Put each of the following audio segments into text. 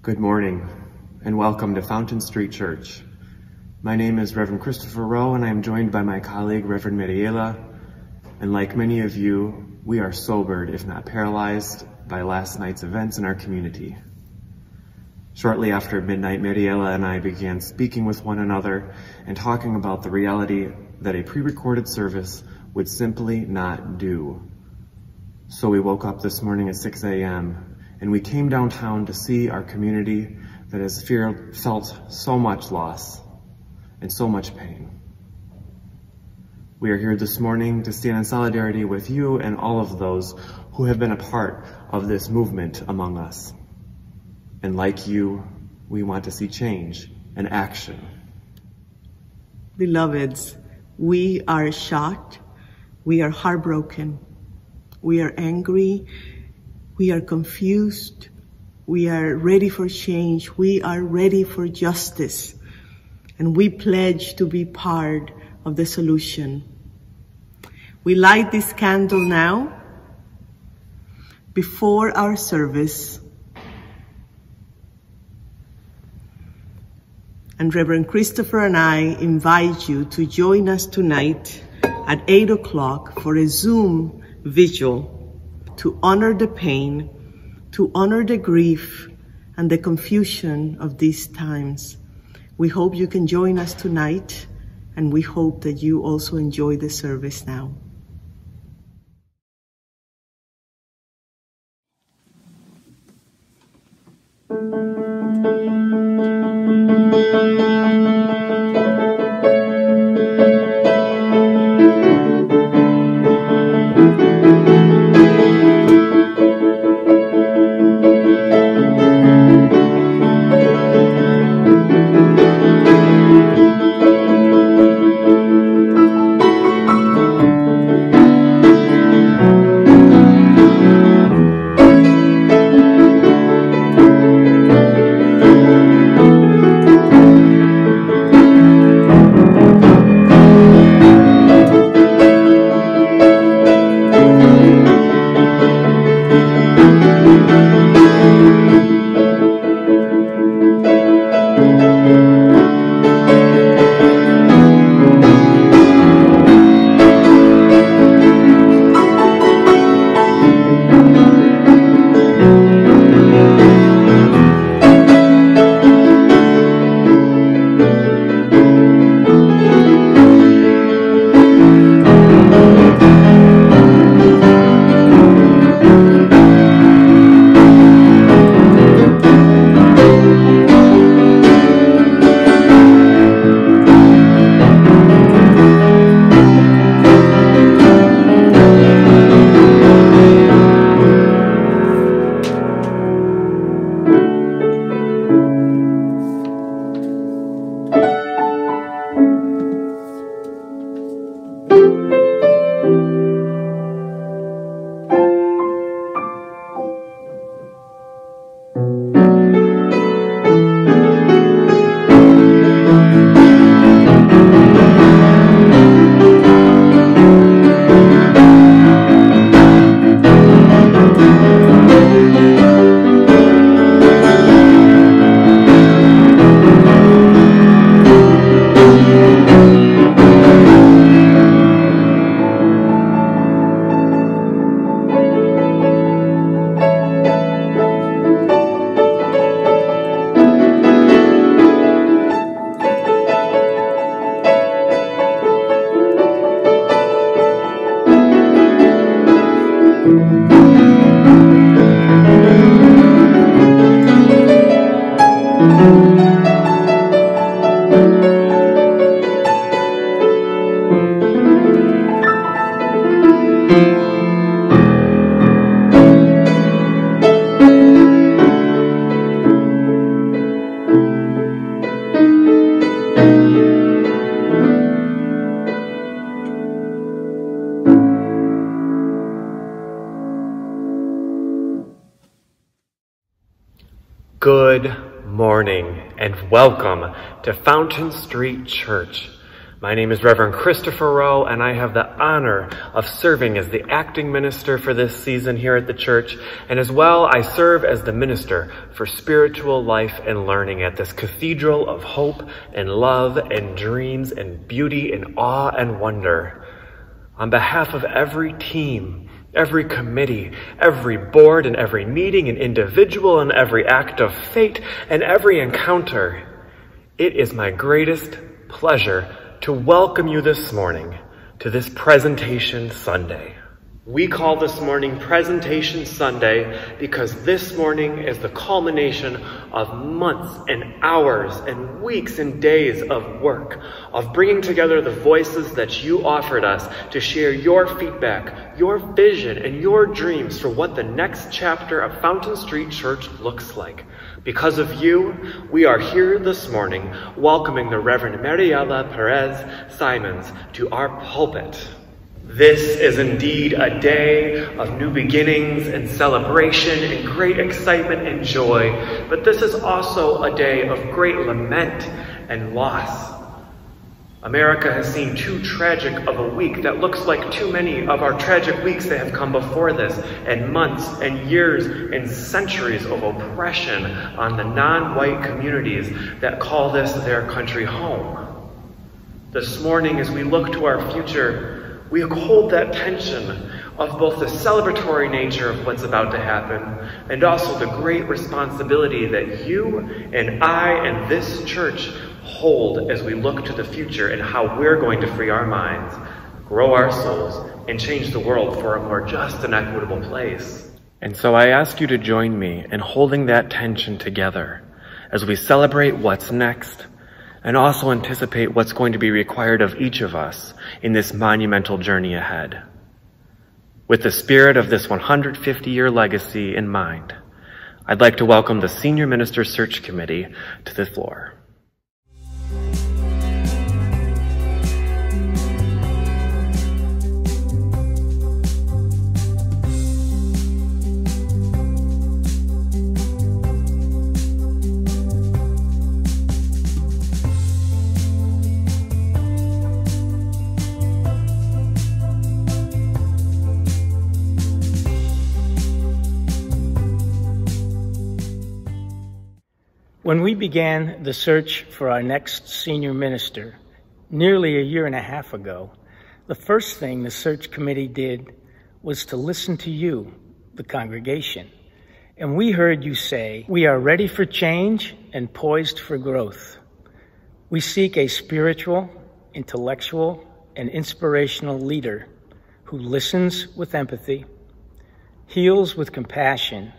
Good morning, and welcome to Fountain Street Church. My name is Reverend Christopher Rowe, and I am joined by my colleague, Reverend Mariela. And like many of you, we are sobered, if not paralyzed, by last night's events in our community. Shortly after midnight, Mariela and I began speaking with one another and talking about the reality that a pre-recorded service would simply not do. So we woke up this morning at 6 a.m. and we came downtown to see our community that has felt so much loss and so much pain. We are here this morning to stand in solidarity with you and all of those who have been a part of this movement among us. And like you, we want to see change and action. Beloveds, we are shocked, we are heartbroken, we are angry, we are confused, we are ready for change, we are ready for justice, and we pledge to be part of the solution. We light this candle now before our service, and Reverend Christopher and I invite you to join us tonight at 8 o'clock for a Zoom vigil to honor the pain, to honor the grief and the confusion of these times. We hope you can join us tonight, and we hope that you also enjoy the service now. Good morning and welcome to Fountain Street Church. My name is Reverend Christopher Rowe, and I have the honor of serving as the acting minister for this season here at the church, and as well, I serve as the minister for spiritual life and learning at this cathedral of hope and love and dreams and beauty and awe and wonder. On behalf of every team, every committee, every board, and every meeting and individual, and every act of fate, and every encounter, it is my greatest pleasure to welcome you this morning to this Presentation Sunday. We call this morning Presentation Sunday because this morning is the culmination of months and hours and weeks and days of work, of bringing together the voices that you offered us to share your feedback, your vision, and your dreams for what the next chapter of Fountain Street Church looks like. Because of you, we are here this morning welcoming the Reverend Mariela Pérez-Simons to our pulpit. This is indeed a day of new beginnings and celebration and great excitement and joy, but this is also a day of great lament and loss. America has seen too tragic of a week that looks like too many of our tragic weeks that have come before this, and months and years and centuries of oppression on the non-white communities that call this their country home. This morning, as we look to our future, we hold that tension of both the celebratory nature of what's about to happen and also the great responsibility that you and I and this church hold as we look to the future and how we're going to free our minds, grow our souls, and change the world for a more just and equitable place. And so I ask you to join me in holding that tension together as we celebrate what's next and also anticipate what's going to be required of each of us in this monumental journey ahead. With the spirit of this 150-year legacy in mind, I'd like to welcome the Senior Minister Search Committee to the floor. When we began the search for our next senior minister nearly a year and a half ago, the first thing the search committee did was to listen to you, the congregation. And we heard you say, "We are ready for change and poised for growth. We seek a spiritual, intellectual, and inspirational leader who listens with empathy, heals with compassion,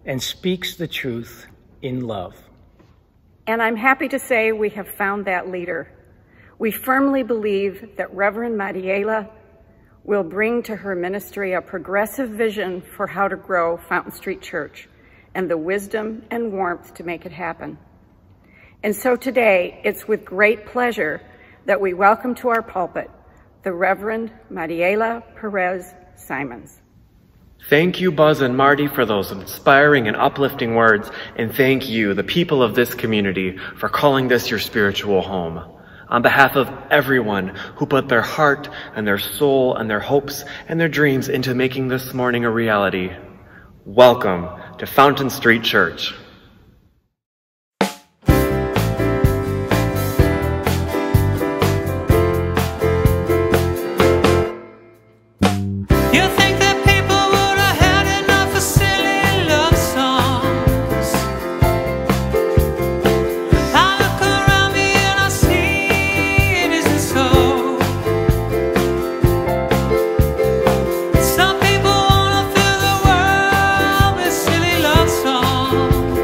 and speaks the truth in love." And I'm happy to say we have found that leader. We firmly believe that Reverend Mariela will bring to her ministry a progressive vision for how to grow Fountain Street Church and the wisdom and warmth to make it happen. And so today, it's with great pleasure that we welcome to our pulpit the Reverend Mariela Pérez-Simons. Thank you, Buzz and Marty, for those inspiring and uplifting words, and thank you, the people of this community, for calling this your spiritual home. On behalf of everyone who put their heart and their soul and their hopes and their dreams into making this morning a reality, welcome to Fountain Street Church. Some people wanna fill the world with silly love songs.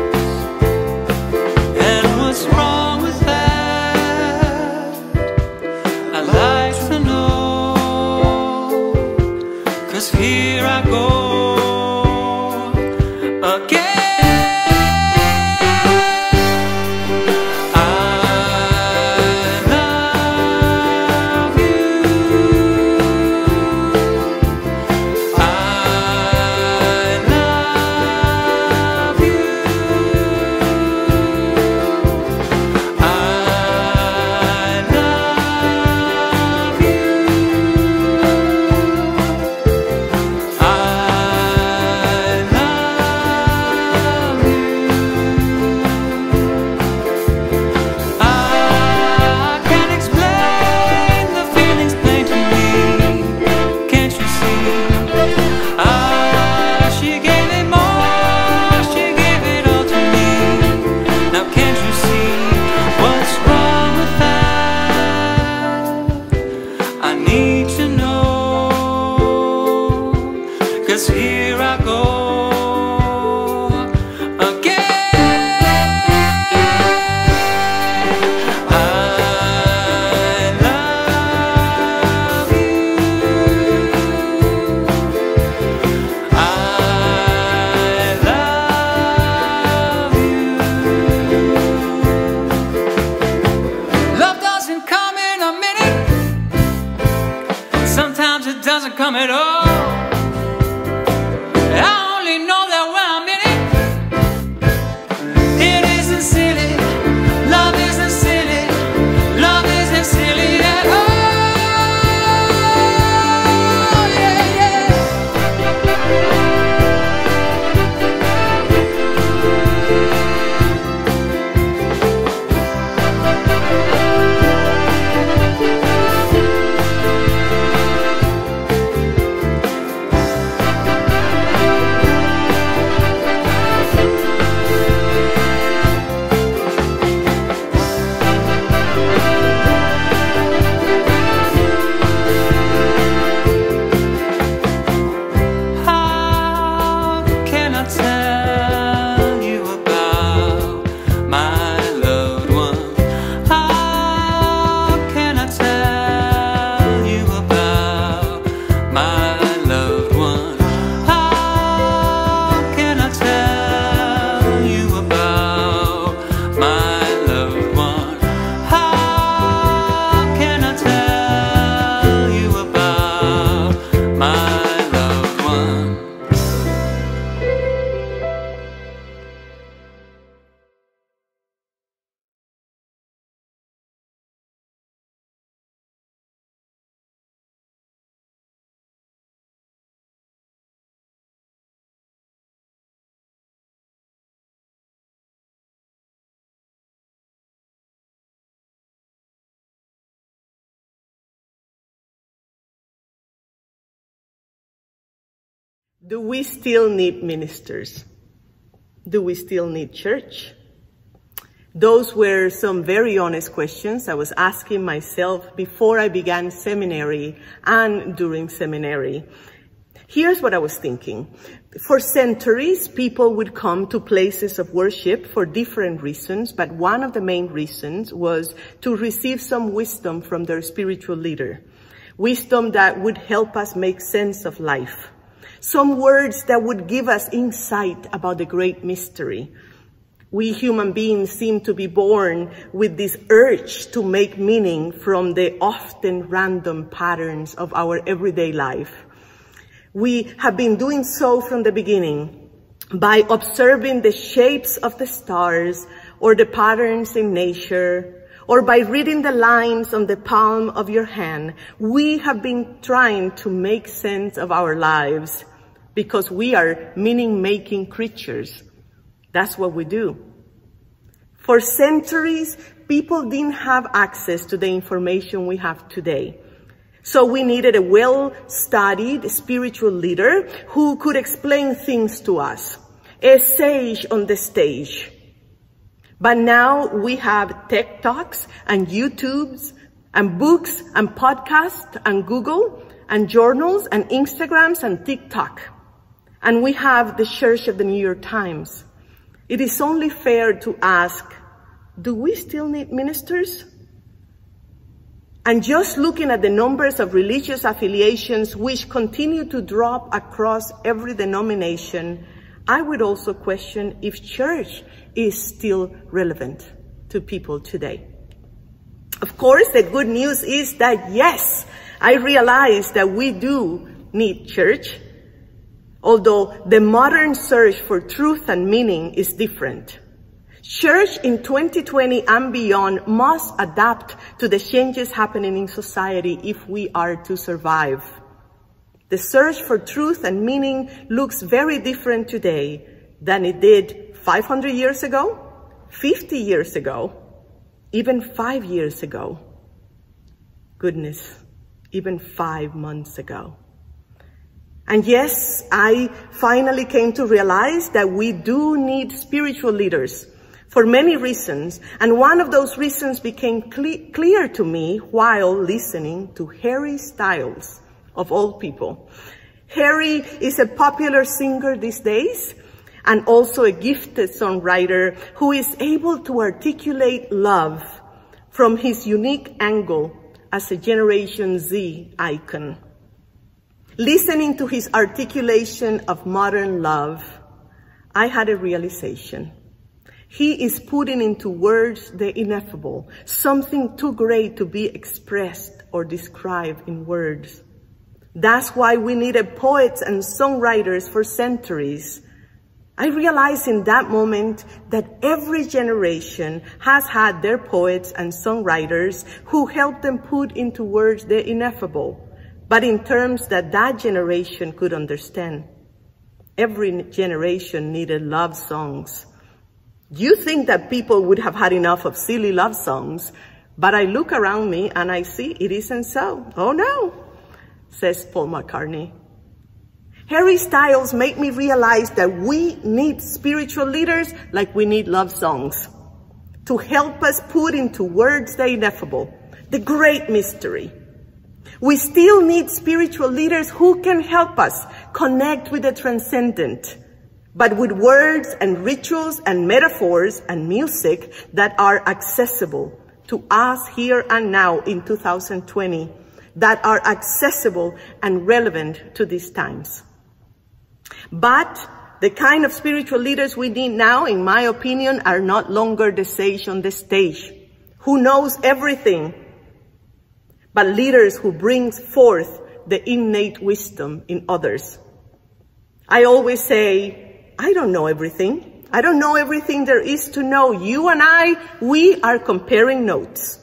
Do we still need ministers? Do we still need church? Those were some very honest questions I was asking myself before I began seminary and during seminary. Here's what I was thinking. For centuries, people would come to places of worship for different reasons, but one of the main reasons was to receive some wisdom from their spiritual leader. Wisdom that would help us make sense of life. Some words that would give us insight about the great mystery. We human beings seem to be born with this urge to make meaning from the often random patterns of our everyday life. We have been doing so from the beginning by observing the shapes of the stars or the patterns in nature, or by reading the lines on the palm of your hand. We have been trying to make sense of our lives because we are meaning-making creatures. That's what we do. For centuries, people didn't have access to the information we have today. So we needed a well-studied spiritual leader who could explain things to us, a sage on the stage. But now we have tech talks and YouTubes and books and podcasts and Google and journals and Instagrams and TikTok. And we have the Church of the New York Times. It is only fair to ask, do we still need ministers? And just looking at the numbers of religious affiliations which continue to drop across every denomination, I would also question if church is still relevant to people today. Of course, the good news is that yes, I realize that we do need church, although the modern search for truth and meaning is different. Church in 2020 and beyond must adapt to the changes happening in society if we are to survive. The search for truth and meaning looks very different today than it did 500 years ago, 50 years ago, even 5 years ago. Goodness, even 5 months ago. And yes, I finally came to realize that we do need spiritual leaders for many reasons, and one of those reasons became clear to me while listening to Harry Styles, of all people. Harry is a popular singer these days, and also a gifted songwriter who is able to articulate love from his unique angle as a Generation Z icon. Listening to his articulation of modern love, I had a realization. He is putting into words the ineffable, something too great to be expressed or described in words. That's why we needed poets and songwriters for centuries. I realized in that moment that every generation has had their poets and songwriters who helped them put into words the ineffable, but in terms that that generation could understand. Every generation needed love songs. You think that people would have had enough of silly love songs, but I look around me and I see it isn't so. Oh no, says Paul McCartney. Harry Styles made me realize that we need spiritual leaders like we need love songs to help us put into words the ineffable, the great mystery. We still need spiritual leaders who can help us connect with the transcendent, but with words and rituals and metaphors and music that are accessible to us here and now in 2020, that are accessible and relevant to these times. But the kind of spiritual leaders we need now, in my opinion, are not longer the sage on the stage who knows everything, but leaders who bring forth the innate wisdom in others. I always say, I don't know everything. I don't know everything there is to know. You and I, we are comparing notes.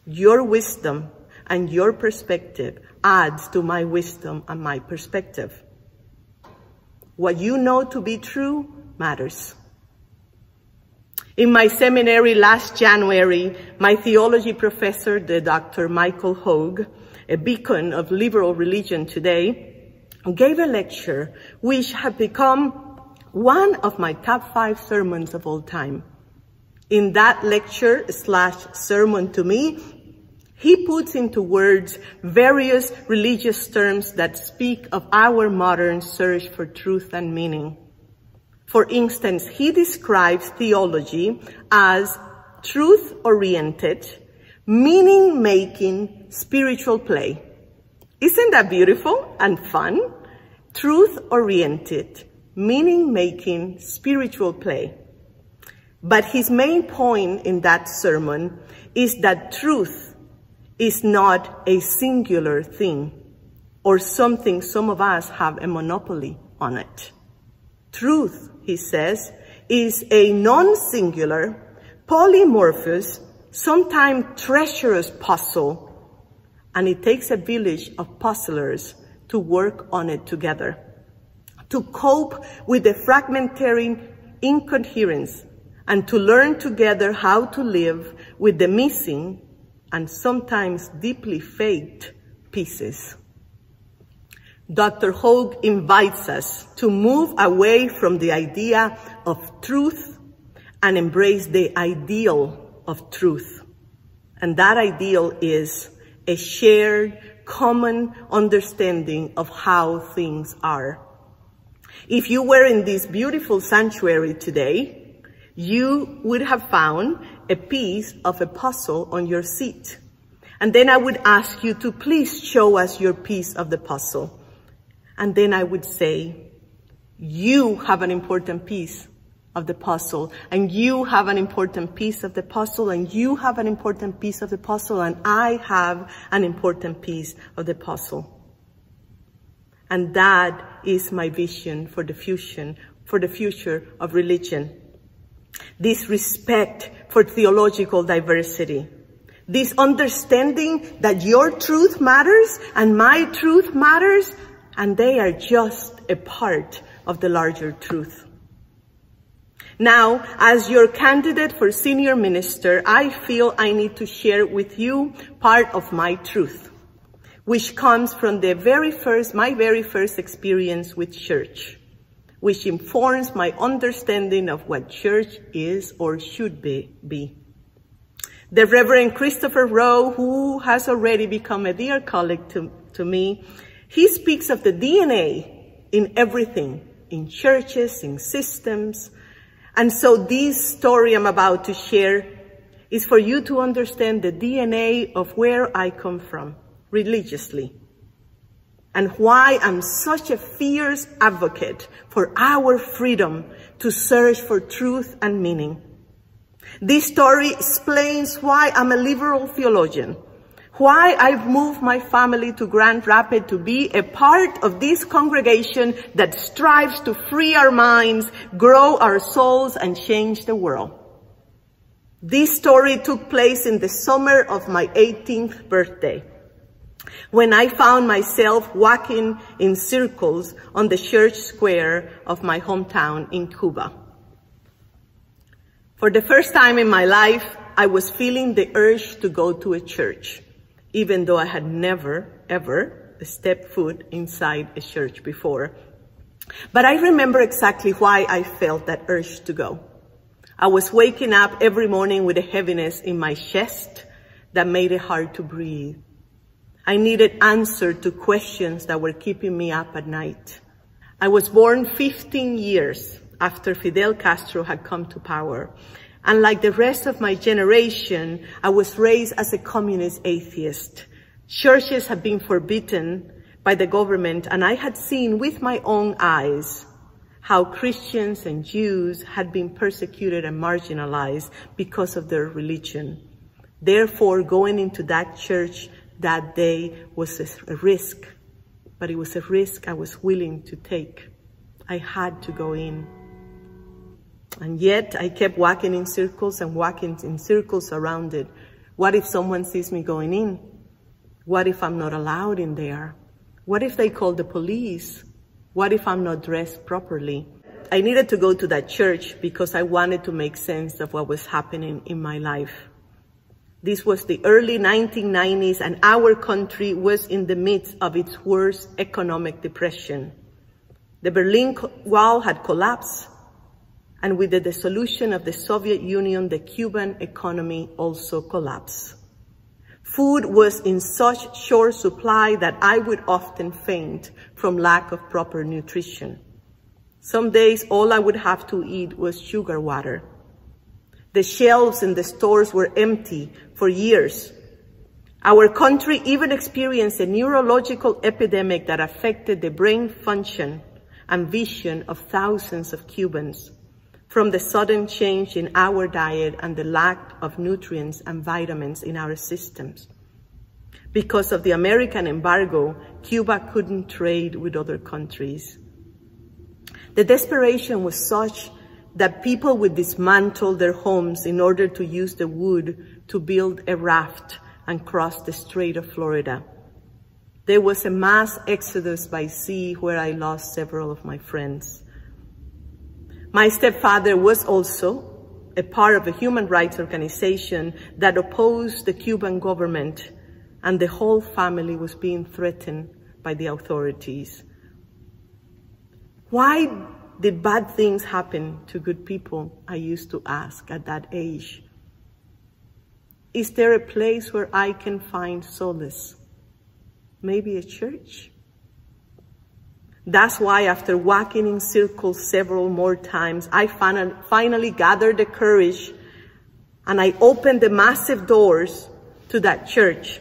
Your wisdom and your perspective adds to my wisdom and my perspective. What you know to be true matters. In my seminary last January, my theology professor, the Dr. Michael Hogue, a beacon of liberal religion today, gave a lecture which had become one of my top 5 sermons of all time. In that lecture/sermon to me, he puts into words various religious terms that speak of our modern search for truth and meaning. For instance, he describes theology as truth-oriented, meaning-making spiritual play. Isn't that beautiful and fun? Truth-oriented, meaning-making spiritual play. But his main point in that sermon is that truth is not a singular thing or something some of us have a monopoly on it. Truth, he says, is a non-singular, polymorphous, sometimes treacherous puzzle, and it takes a village of puzzlers to work on it together, to cope with the fragmentary incoherence, and to learn together how to live with the missing and sometimes deeply faked pieces. Dr. Hogue invites us to move away from the idea of truth and embrace the ideal of truth. And that ideal is a shared, common understanding of how things are. If you were in this beautiful sanctuary today, you would have found a piece of a puzzle on your seat. And then I would ask you to please show us your piece of the puzzle. And then I would say, you have an important piece of the puzzle, and you have an important piece of the puzzle, and you have an important piece of the puzzle, and I have an important piece of the puzzle. And that is my vision for the future of religion. This respect for theological diversity. This understanding that your truth matters and my truth matters, and they are just a part of the larger truth. Now, as your candidate for senior minister, I feel I need to share with you part of my truth, which comes from my very first experience with church, which informs my understanding of what church is or should be. The Reverend Christopher Rowe, who has already become a dear colleague to me, he speaks of the DNA in everything, in churches, in systems. And so this story I'm about to share is for you to understand the DNA of where I come from religiously, and why I'm such a fierce advocate for our freedom to search for truth and meaning. This story explains why I'm a liberal theologian, why I've moved my family to Grand Rapids to be a part of this congregation that strives to free our minds, grow our souls, and change the world. This story took place in the summer of my 18th birthday, when I found myself walking in circles on the church square of my hometown in Cuba. For the first time in my life, I was feeling the urge to go to a church, even though I had never, ever stepped foot inside a church before. But I remember exactly why I felt that urge to go. I was waking up every morning with a heaviness in my chest that made it hard to breathe. I needed answers to questions that were keeping me up at night. I was born 15 years after Fidel Castro had come to power. And like the rest of my generation, I was raised as a communist atheist. Churches had been forbidden by the government, and I had seen with my own eyes how Christians and Jews had been persecuted and marginalized because of their religion. Therefore, going into that church that day was a risk, but it was a risk I was willing to take. I had to go in. And yet I kept walking in circles and walking in circles around it. What if someone sees me going in? What if I'm not allowed in there? What if they call the police? What if I'm not dressed properly? I needed to go to that church because I wanted to make sense of what was happening in my life. This was the early 1990s, and our country was in the midst of its worst economic depression. The Berlin Wall had collapsed, and with the dissolution of the Soviet Union, the Cuban economy also collapsed. Food was in such short supply that I would often faint from lack of proper nutrition. Some days, all I would have to eat was sugar water. The shelves in the stores were empty for years. Our country even experienced a neurological epidemic that affected the brain function and vision of thousands of Cubans from the sudden change in our diet and the lack of nutrients and vitamins in our systems. Because of the American embargo, Cuba couldn't trade with other countries. The desperation was such that people would dismantle their homes in order to use the wood to build a raft and cross the Strait of Florida. There was a mass exodus by sea where I lost several of my friends. My stepfather was also a part of a human rights organization that opposed the Cuban government, and the whole family was being threatened by the authorities. Why did bad things happen to good people? I used to ask at that age. Is there a place where I can find solace? Maybe a church? That's why after walking in circles several more times, I finally gathered the courage and I opened the massive doors to that church,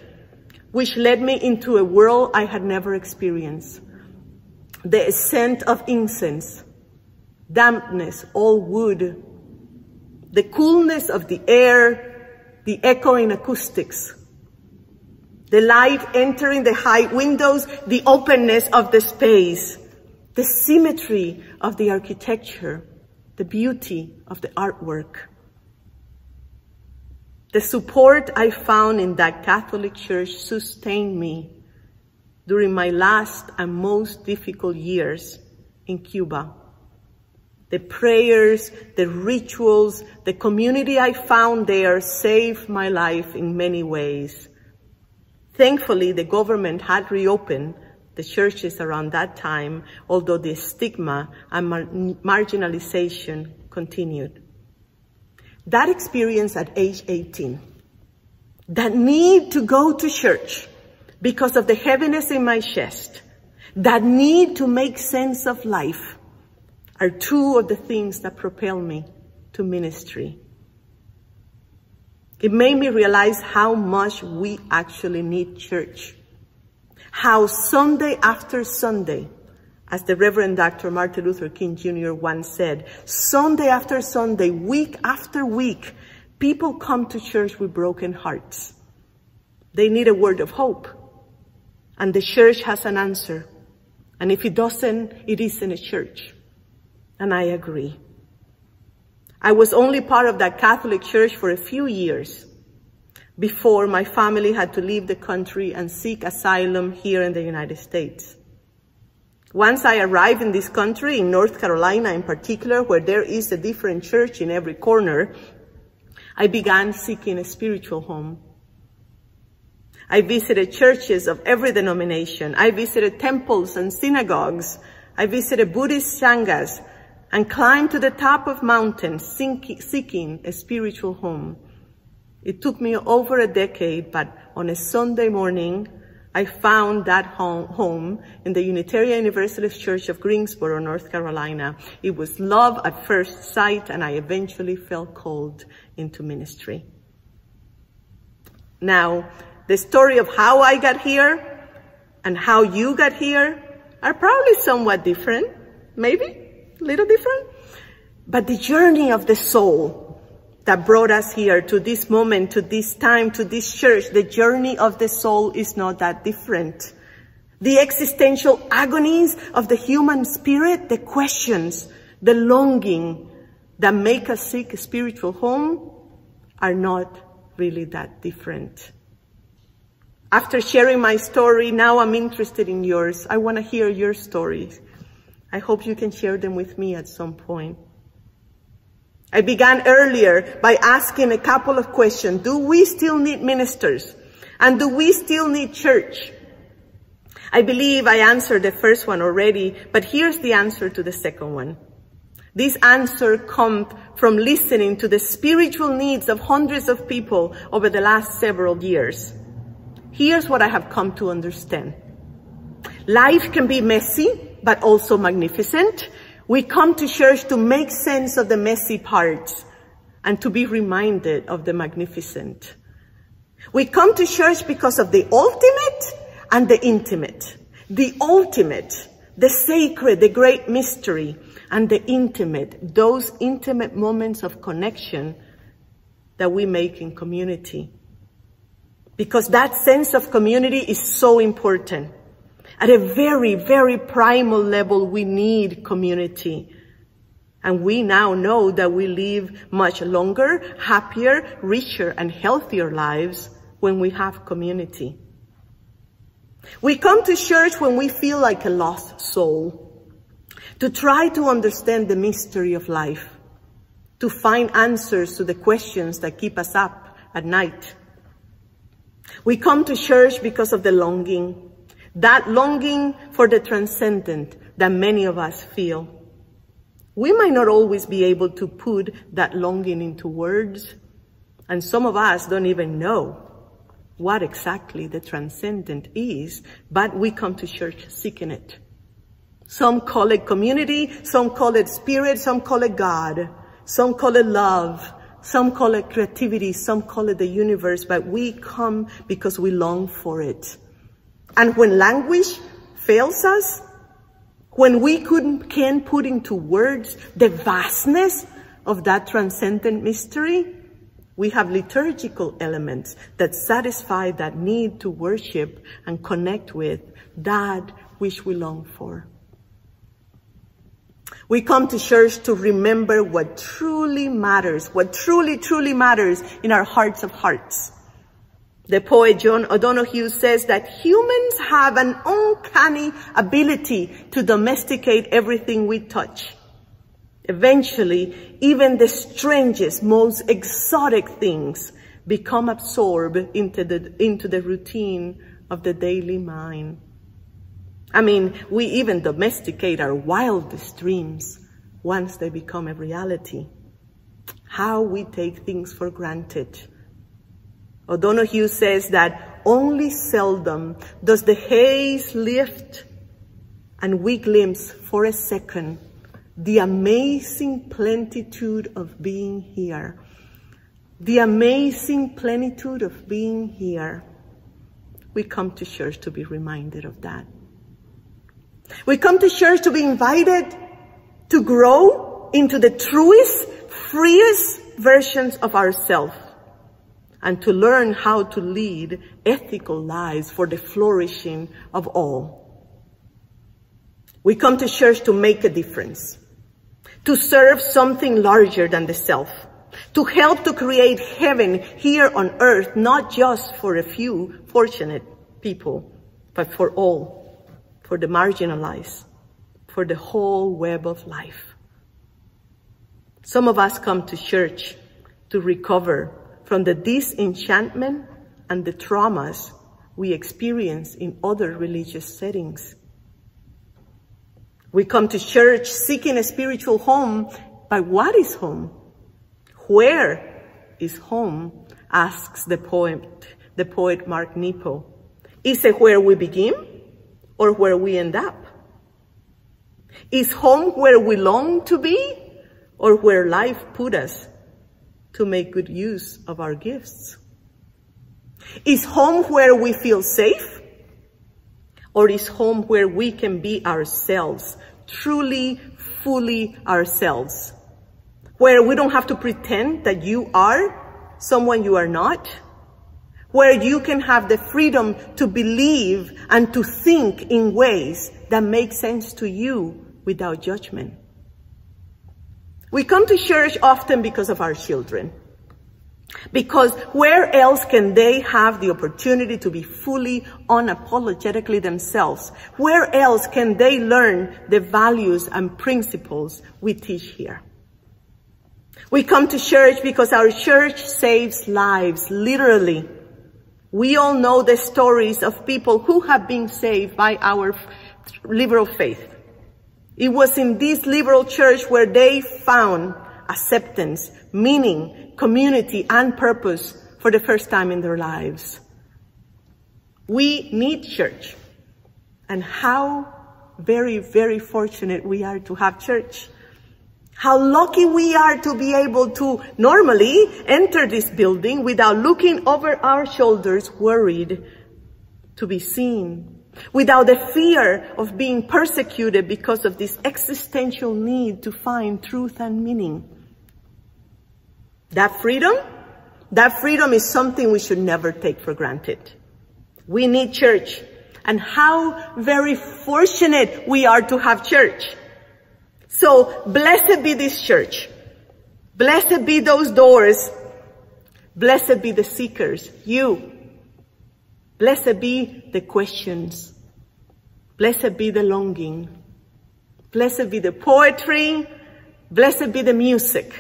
which led me into a world I had never experienced. The scent of incense, dampness, all wood, the coolness of the air, the echoing acoustics, the light entering the high windows, the openness of the space, the symmetry of the architecture, the beauty of the artwork. The support I found in that Catholic church sustained me during my last and most difficult years in Cuba. The prayers, the rituals, the community I found there saved my life in many ways. Thankfully, the government had reopened the churches around that time, although the stigma and marginalization continued. That experience at age 18, that need to go to church because of the heaviness in my chest, that need to make sense of life, are two of the things that propel me to ministry. It made me realize how much we actually need church. How Sunday after Sunday, as the Reverend Dr. Martin Luther King Jr. once said, Sunday after Sunday, week after week, people come to church with broken hearts. They need a word of hope. And the church has an answer. And if it doesn't, it isn't a church. And I agree. I was only part of that Catholic church for a few years before my family had to leave the country and seek asylum here in the United States. Once I arrived in this country, in North Carolina in particular, where there is a different church in every corner, I began seeking a spiritual home. I visited churches of every denomination. I visited temples and synagogues. I visited Buddhist sanghas and climbed to the top of mountains seeking a spiritual home. It took me over a decade, but on a Sunday morning, I found that home in the Unitarian Universalist Church of Greensboro, North Carolina. It was love at first sight, and I eventually felt called into ministry. Now, the story of how I got here and how you got here are probably somewhat different, maybe a little different, but the journey of the soul that brought us here to this moment, to this time, to this church, the journey of the soul is not that different. The existential agonies of the human spirit, the questions, the longing that make us seek a spiritual home are not really that different. After sharing my story, now I'm interested in yours. I want to hear your stories. I hope you can share them with me at some point. I began earlier by asking a couple of questions. Do we still need ministers? And do we still need church? I believe I answered the first one already, but here's the answer to the second one. This answer comes from listening to the spiritual needs of hundreds of people over the last several years. Here's what I have come to understand. Life can be messy, but also magnificent. We come to church to make sense of the messy parts and to be reminded of the magnificent. We come to church because of the ultimate and the intimate. The ultimate, the sacred, the great mystery, and the intimate, those intimate moments of connection that we make in community. Because that sense of community is so important. At a very, very primal level, we need community. And we now know that we live much longer, happier, richer, and healthier lives when we have community. We come to church when we feel like a lost soul, to try to understand the mystery of life, to find answers to the questions that keep us up at night. We come to church because of the longing, that longing for the transcendent that many of us feel. We might not always be able to put that longing into words, and some of us don't even know what exactly the transcendent is, but we come to church seeking it. Some call it community, some call it spirit, some call it God, some call it love, some call it creativity, some call it the universe, but we come because we long for it. And when language fails us, when we can't put into words the vastness of that transcendent mystery, we have liturgical elements that satisfy that need to worship and connect with that which we long for. We come to church to remember what truly matters, what truly, truly matters in our hearts of hearts. The poet John O'Donohue says that humans have an uncanny ability to domesticate everything we touch. Eventually, even the strangest, most exotic things become absorbed into the routine of the daily mind. I mean, we even domesticate our wildest dreams once they become a reality. How we take things for granted. O'Donohue says that only seldom does the haze lift and we glimpse for a second the amazing plenitude of being here. The amazing plenitude of being here. We come to church to be reminded of that. We come to church to be invited to grow into the truest, freest versions of ourselves and to learn how to lead ethical lives for the flourishing of all. We come to church to make a difference, to serve something larger than the self, to help to create heaven here on earth, not just for a few fortunate people, but for all. For the marginalized, for the whole web of life. Some of us come to church to recover from the disenchantment and the traumas we experience in other religious settings. We come to church seeking a spiritual home, but what is home? Where is home? Asks the poet Mark Nepo. Is it where we begin? Or where we end up? Is home where we long to be or where life put us to make good use of our gifts? Is home where we feel safe or is home where we can be ourselves, truly, fully ourselves? Where we don't have to pretend that you are someone you are not? Where you can have the freedom to believe and to think in ways that make sense to you without judgment. We come to church often because of our children. Because where else can they have the opportunity to be fully, unapologetically themselves? Where else can they learn the values and principles we teach here? We come to church because our church saves lives, literally. We all know the stories of people who have been saved by our liberal faith. It was in this liberal church where they found acceptance, meaning, community, and purpose for the first time in their lives. We need church. And how very, very fortunate we are to have church. How lucky we are to be able to normally enter this building without looking over our shoulders, worried to be seen, without the fear of being persecuted because of this existential need to find truth and meaning. That freedom is something we should never take for granted. We need church. And how very fortunate we are to have church. So blessed be this church. Blessed be those doors. Blessed be the seekers, you. Blessed be the questions. Blessed be the longing. Blessed be the poetry. Blessed be the music.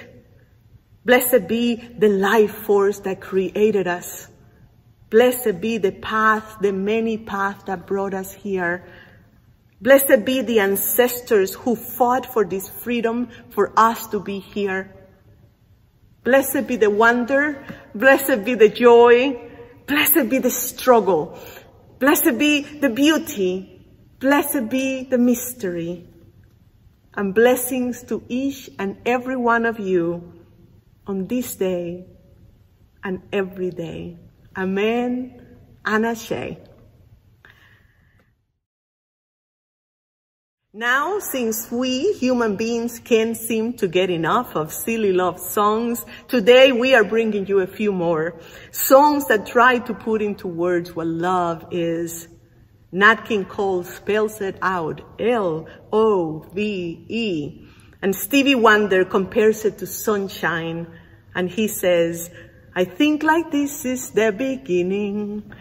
Blessed be the life force that created us. Blessed be the path, the many paths that brought us here. Blessed be the ancestors who fought for this freedom for us to be here. Blessed be the wonder. Blessed be the joy. Blessed be the struggle. Blessed be the beauty. Blessed be the mystery. And blessings to each and every one of you on this day and every day. Amen and ashe. Now, since we human beings can't seem to get enough of silly love songs, today we are bringing you a few more. Songs that try to put into words what love is. Nat King Cole spells it out, L-O-V-E. And Stevie Wonder compares it to sunshine. And he says, I think like this is the beginning,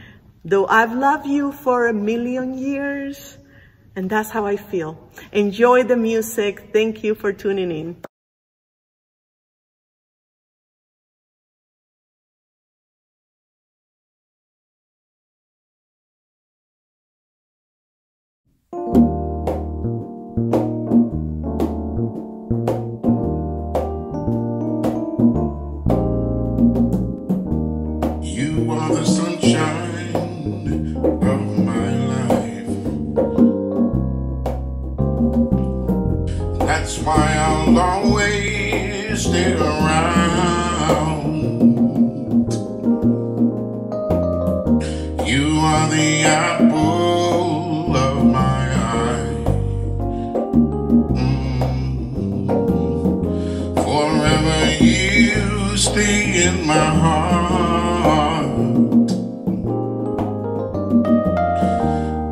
though I've loved you for 1,000,000 years. And that's how I feel. Enjoy the music. Thank you for tuning in. You are the sunshine of my life. That's why I'll always stay around. You are the apple of my eye. Forever you stay in my heart.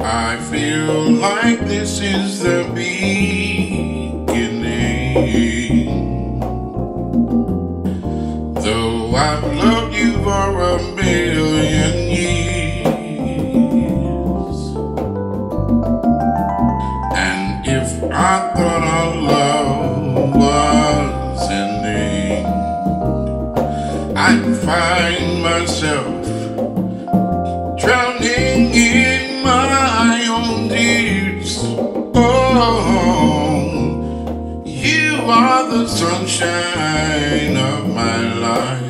I feel like this is the beginning. Though I've loved you for 1,000,000 years. And if I thought our love was ending, I'd find myself drowning in my own tears. Oh, you are the sunshine of my life.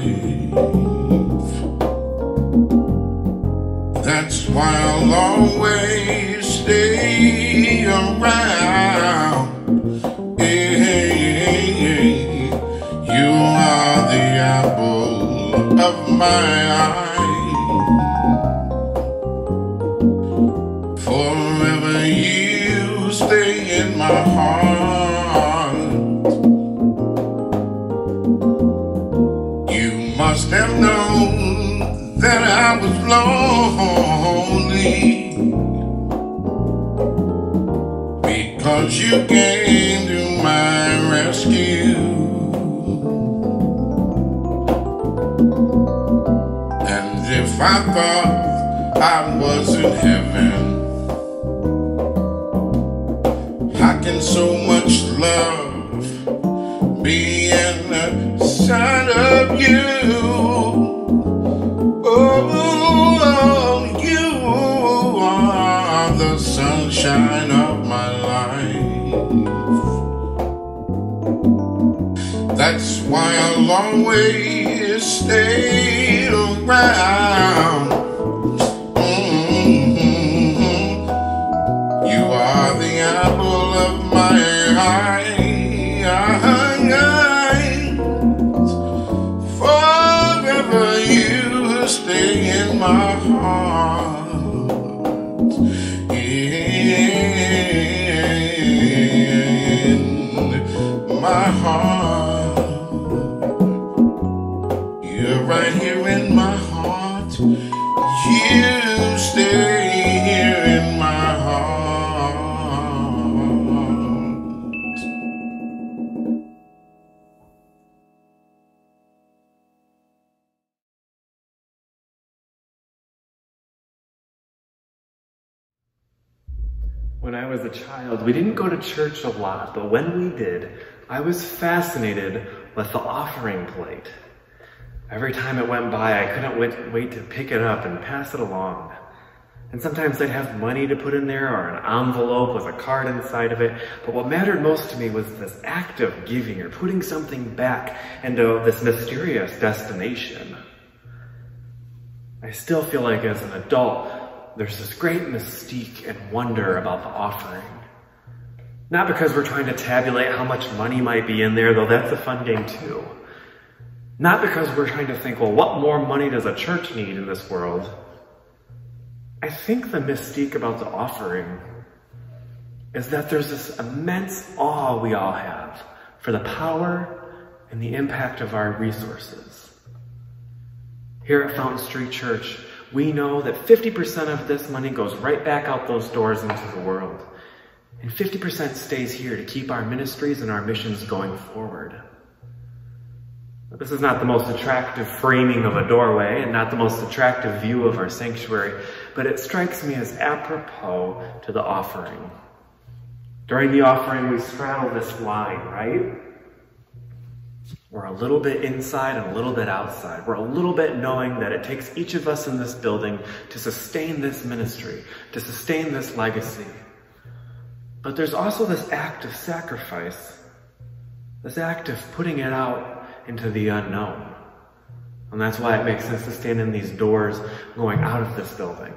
That's why I'll always stay around. You are the apple of my eye. Forever you stay in my heart. You must have known that I was lonely, because you came to my rescue. And if I thought I was in heaven, how can so much love be inside of you. Oh, you are the sunshine of my life. That's why I'll always stay around. You are the apple of my eye. Forever you stay in my heart, in my heart. You're right here in my heart. You stay here in my heart. When I was a child, we didn't go to church a lot, but when we did, I was fascinated with the offering plate. Every time it went by, I couldn't wait to pick it up and pass it along. And sometimes they'd have money to put in there or an envelope with a card inside of it. But what mattered most to me was this act of giving or putting something back into this mysterious destination. I still feel like as an adult, there's this great mystique and wonder about the offering. Not because we're trying to tabulate how much money might be in there, though that's a fun game too. Not because we're trying to think, well, what more money does a church need in this world? I think the mystique about the offering is that there's this immense awe we all have for the power and the impact of our resources. Here at Fountain Street Church, we know that 50% of this money goes right back out those doors into the world. And 50% stays here to keep our ministries and our missions going forward. This is not the most attractive framing of a doorway and not the most attractive view of our sanctuary, but it strikes me as apropos to the offering. During the offering, we straddle this line, right? We're a little bit inside and a little bit outside. We're a little bit knowing that it takes each of us in this building to sustain this ministry, to sustain this legacy. But there's also this act of sacrifice, this act of putting it out into the unknown. And that's why it makes sense to stand in these doors going out of this building.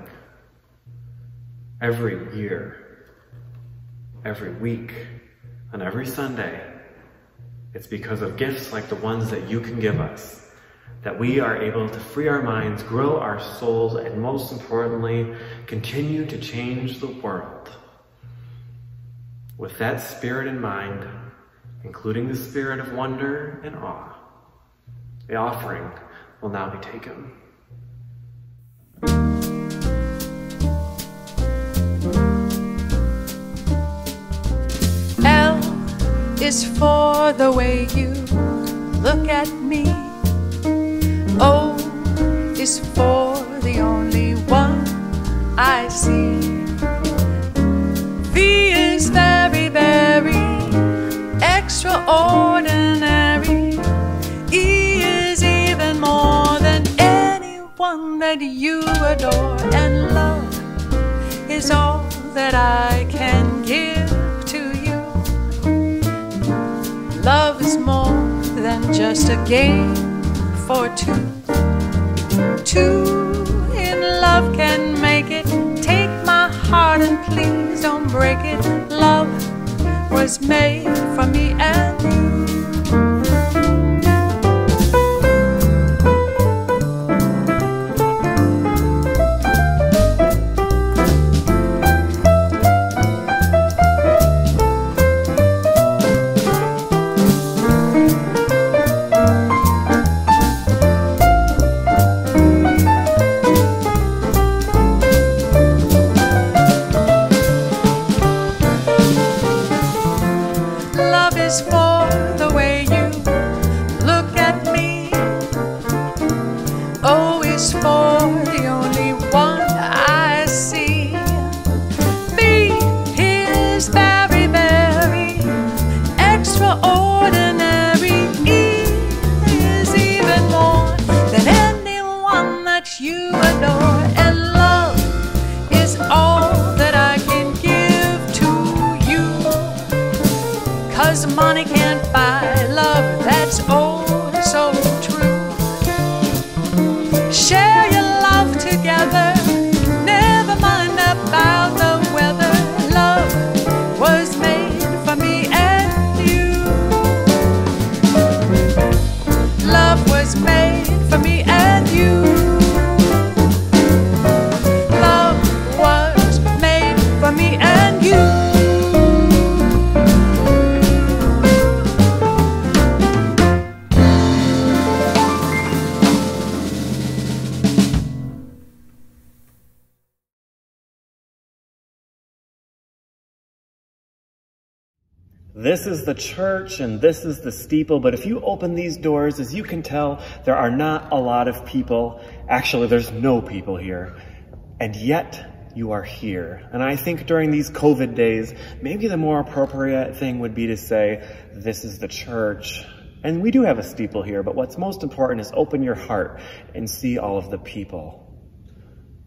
Every year, every week, and every Sunday, it's because of gifts like the ones that you can give us that we are able to free our minds, grow our souls, and most importantly, continue to change the world. With that spirit in mind, including the spirit of wonder and awe, the offering will now be taken. L is for the way you look at me. O is for the only one I see. V is very, very extraordinary. E is even more than anyone that you adore. And love is all that I can give to you. Love is more than just a game for two. Two in love can make it. Take my heart and please don't break it. Love was made for me and you. For This is the church and this is the steeple, but if you open these doors, as you can tell, there are not a lot of people. Actually, there's no people here. And yet, you are here. And I think during these COVID days, maybe the more appropriate thing would be to say, this is the church. And we do have a steeple here, but what's most important is open your heart and see all of the people.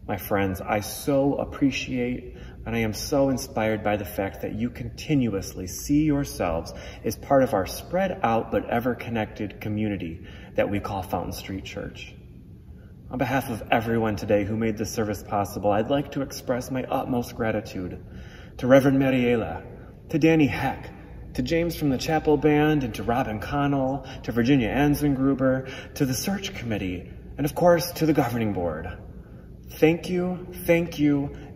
My friends, I so appreciate and I am so inspired by the fact that you continuously see yourselves as part of our spread out but ever connected community that we call Fountain Street Church. On behalf of everyone today who made this service possible, I'd like to express my utmost gratitude to Reverend Mariela, to Danny Heck, to James from the Chapel Band, and to Robin Connell, to Virginia Ansengruber, to the Search Committee, and of course to the Governing Board. Thank you,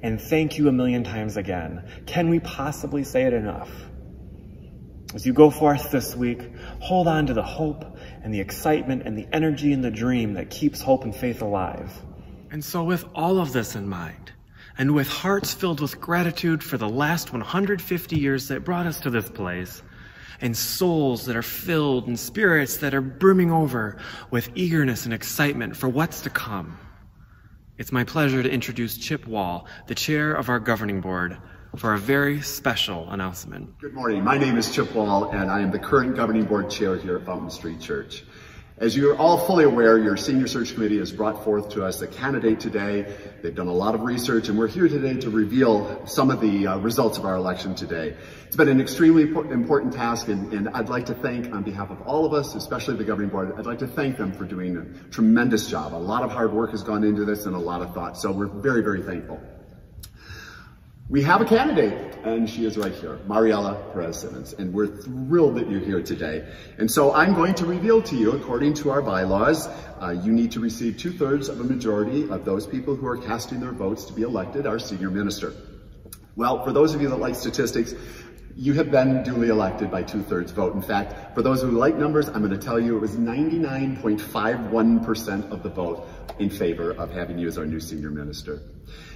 and thank you a million times again. Can we possibly say it enough? As you go forth this week, hold on to the hope and the excitement and the energy and the dream that keeps hope and faith alive. And so with all of this in mind, and with hearts filled with gratitude for the last 150 years that brought us to this place, and souls that are filled and spirits that are brimming over with eagerness and excitement for what's to come, it's my pleasure to introduce Chip Wall, the chair of our governing board, for a very special announcement. Good morning. My name is Chip Wall, and I am the current governing board chair here at Fountain Street Church. As you are all fully aware, your senior search committee has brought forth to us a candidate today. They've done a lot of research, and we're here today to reveal some of the results of our election today. It's been an extremely important task, and I'd like to thank, on behalf of all of us, especially the governing board, I'd like to thank them for doing a tremendous job. A lot of hard work has gone into this and a lot of thought, so we're very, very thankful. We have a candidate, and she is right here, Mariela Pérez-Simons, and we're thrilled that you're here today. And so I'm going to reveal to you, according to our bylaws, you need to receive 2/3 of a majority of those people who are casting their votes to be elected our senior minister. Well, for those of you that like statistics, you have been duly elected by 2/3 vote. In fact, for those who like numbers, I'm going to tell you it was 99.51% of the vote in favor of having you as our new senior minister.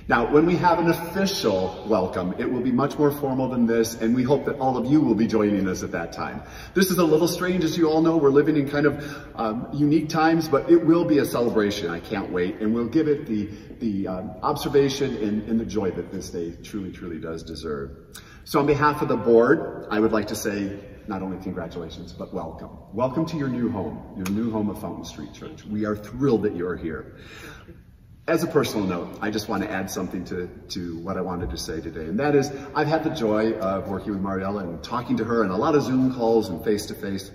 Now, when we have an official welcome, it will be much more formal than this, and we hope that all of you will be joining us at that time. This is a little strange, as you all know. We're living in kind of unique times, but it will be a celebration. I can't wait, and we'll give it the observation and the joy that this day truly, truly does deserve. So on behalf of the board, I would like to say not only congratulations, but welcome. Welcome to your new home at Fountain Street Church. We are thrilled that you are here. As a personal note, I just want to add something to what I wanted to say today, and that is I've had the joy of working with Mariela and talking to her and a lot of Zoom calls and face-to-face,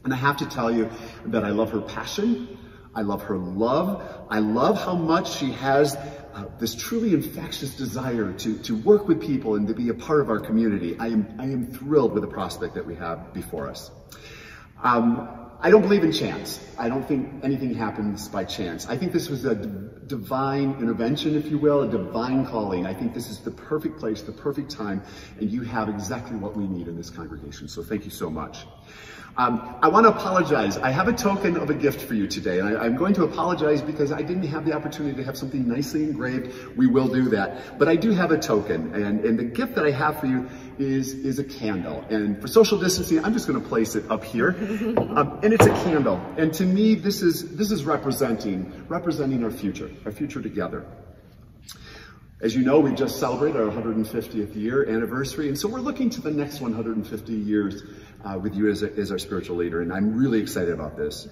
and I have to tell you that I love her passion, I love her love, I love how much she has this truly infectious desire to work with people and to be a part of our community. I am thrilled with the prospect that we have before us. I don't believe in chance. I don't think anything happens by chance. I think this was a divine intervention, if you will, a divine calling. I think this is the perfect place, the perfect time, and you have exactly what we need in this congregation. So thank you so much. I want to apologize. I have a token of a gift for you today, and I'm going to apologize because I didn't have the opportunity to have something nicely engraved. We will do that. But I do have a token, and the gift that I have for you is a candle. And for social distancing, I'm just going to place it up here. And it's a candle. And to me, this is representing our future together. As you know, we just celebrated our 150th year anniversary, and so we're looking to the next 150 years with you as our spiritual leader, and I'm really excited about this.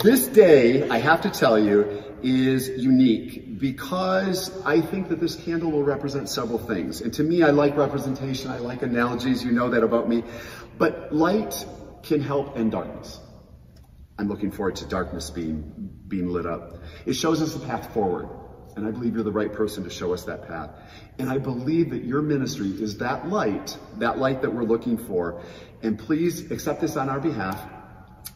This day, I have to tell you, is unique because I think that this candle will represent several things. And to me, I like representation, I like analogies, you know that about me, but light can help end darkness. I'm looking forward to darkness being lit up. It shows us the path forward. And I believe you're the right person to show us that path. And I believe that your ministry is that light that we're looking for. And please accept this on our behalf.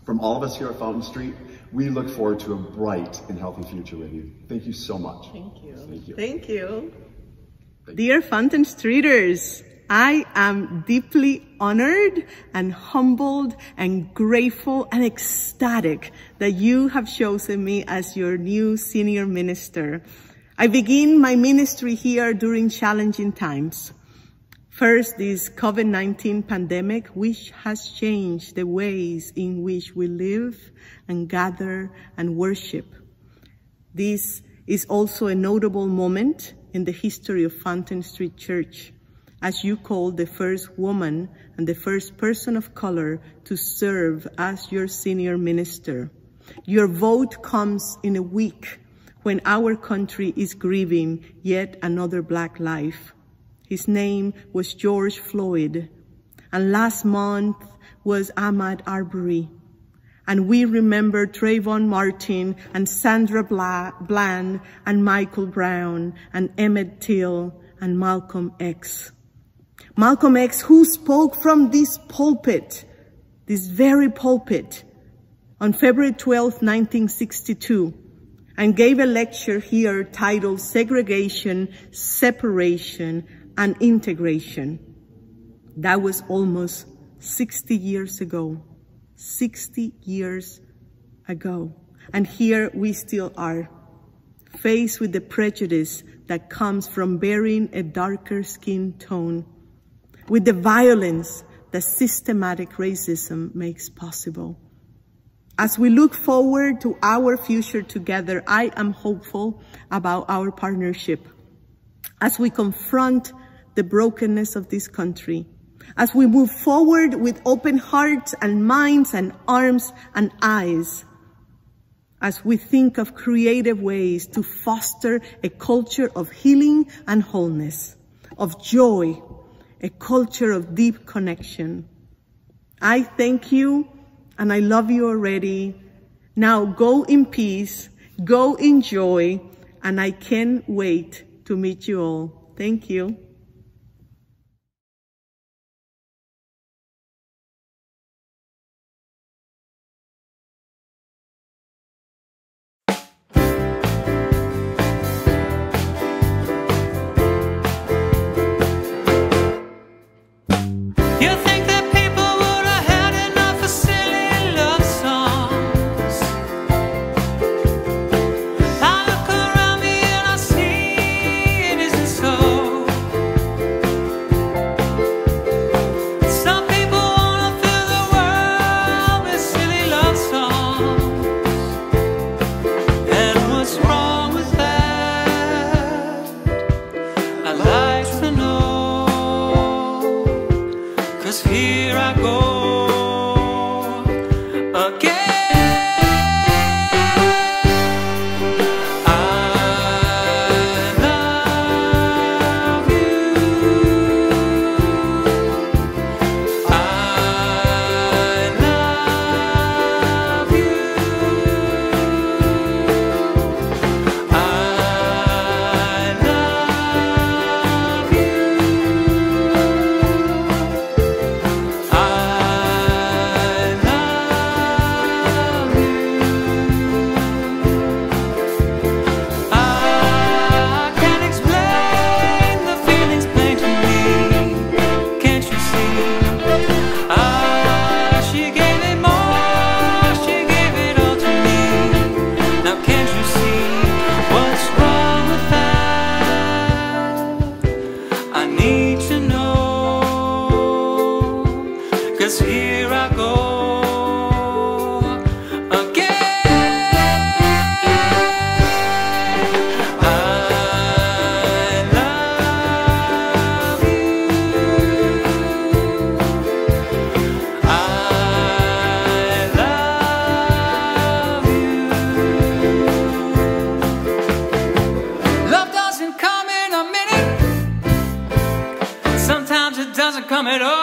From all of us here at Fountain Street, we look forward to a bright and healthy future with you. Thank you so much. Thank you. Thank you. Thank you. Dear Fountain Streeters, I am deeply honored and humbled and grateful and ecstatic that you have chosen me as your new senior minister. I begin my ministry here during challenging times. First, this COVID-19 pandemic, which has changed the ways in which we live and gather and worship. This is also a notable moment in the history of Fountain Street Church, as you called the first woman and the first person of color to serve as your senior minister. Your vote comes in a week when our country is grieving yet another Black life. His name was George Floyd, and last month was Ahmaud Arbery. And we remember Trayvon Martin and Sandra Bland and Michael Brown and Emmett Till and Malcolm X. Malcolm X, who spoke from this pulpit, this very pulpit, on February 12, 1962, and gave a lecture here titled Segregation, Separation, and Integration. That was almost 60 years ago. 60 years ago. And here we still are, faced with the prejudice that comes from bearing a darker skin tone, with the violence that systematic racism makes possible. As we look forward to our future together, I am hopeful about our partnership. As we confront the brokenness of this country, as we move forward with open hearts and minds and arms and eyes, as we think of creative ways to foster a culture of healing and wholeness, of joy, a culture of deep connection. I thank you and I love you already. Now go in peace, go in joy, and I can't wait to meet you all. Thank you. Come at all.